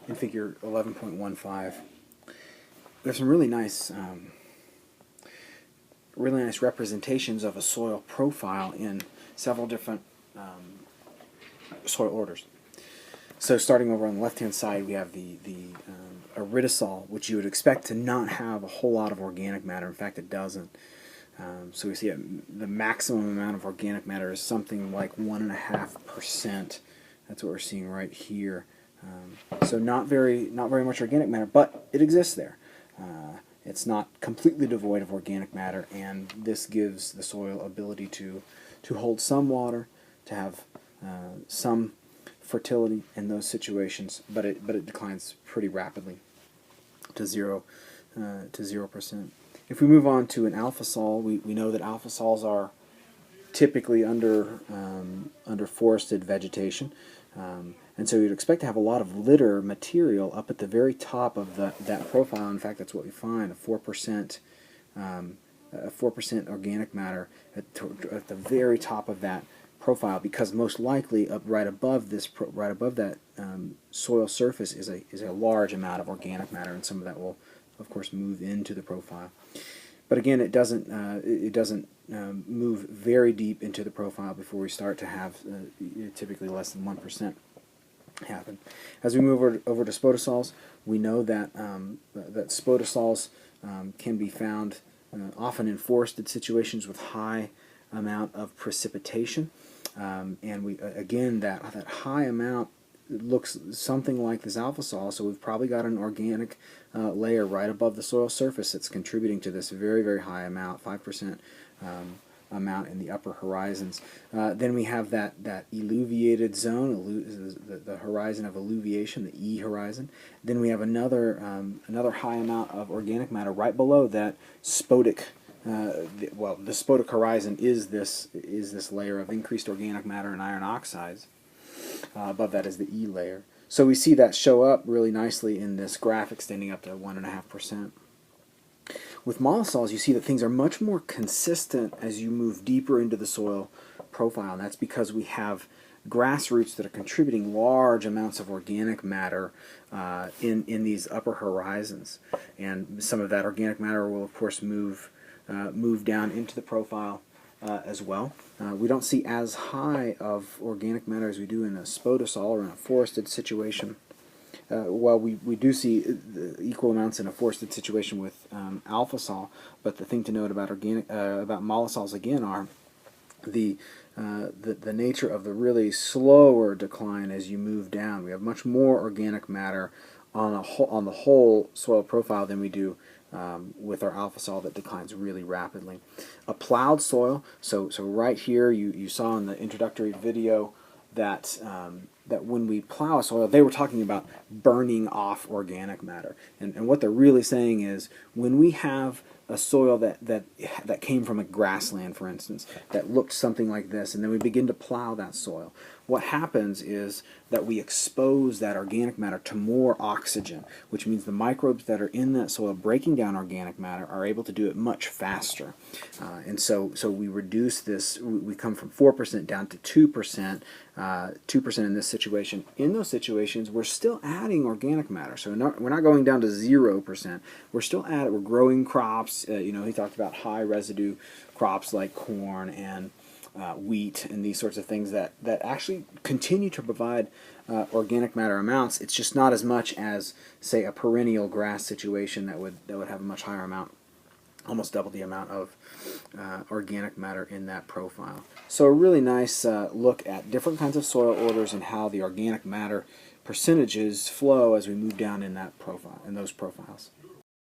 in figure 11.15. There's some really nice representations of a soil profile in several different soil orders. So starting over on the left-hand side, we have the aridisol, which you would expect to not have a whole lot of organic matter. In fact, it doesn't. So we see the maximum amount of organic matter is something like 1.5%. That's what we're seeing right here. So not very much organic matter, but it exists there. It's not completely devoid of organic matter, and this gives the soil ability to hold some water, to have some fertility in those situations, but it declines pretty rapidly to 0%. If we move on to an alpha sol, we know that alpha sols are typically under forested vegetation, and so you'd expect to have a lot of litter material up at the very top of that profile. In fact, that's what we find, a 4% organic matter at the very top of that profile, because most likely right above that soil surface is a large amount of organic matter, and some of that will, of course, move into the profile. But again, it doesn't move very deep into the profile before we start to have typically less than 1% happen. As we move over to spodosols, we know that that spodosols can be found often in forested situations with high amount of precipitation, and we again that high amount looks something like this alpha sol, so we've probably got an organic layer right above the soil surface that's contributing to this very, very high amount, 5% amount in the upper horizons. Then we have that eluviated zone, the horizon of eluviation, the E horizon. Then we have another high amount of organic matter right below that spodicc. The spodicc horizon is this layer of increased organic matter and iron oxides. Above that is the E layer. So we see that show up really nicely in this graph extending up to 1.5%. With mollisols, you see that things are much more consistent as you move deeper into the soil profile, and that's because we have grass roots that are contributing large amounts of organic matter in these upper horizons. And some of that organic matter will, of course, move down into the profile as well. We don't see as high of organic matter as we do in a spodosol or in a forested situation. Well, we do see equal amounts in a forested situation with alpha sol, but the thing to note about mollisols again are the nature of the really slower decline as you move down. We have much more organic matter on the whole soil profile than we do with our alpha sol that declines really rapidly. A plowed soil, so right here you saw in the introductory video that when we plow a soil, they were talking about burning off organic matter. And what they're really saying is when we have a soil that came from a grassland, for instance, that looked something like this, and then we begin to plow that soil, what happens is that we expose that organic matter to more oxygen, which means the microbes that are in that soil breaking down organic matter are able to do it much faster. And so we reduce this, we come from 4% down to 2%, 2% in this situation. In those situations, we're still adding organic matter. So we're not going down to 0%. We're still we're growing crops. He talked about high residue crops like corn and wheat and these sorts of things that actually continue to provide organic matter amounts. It's just not as much as, say, a perennial grass situation that would have a much higher amount, almost double the amount of organic matter in that profile. So a really nice look at different kinds of soil orders and how the organic matter percentages flow as we move down in that profile, in those profiles.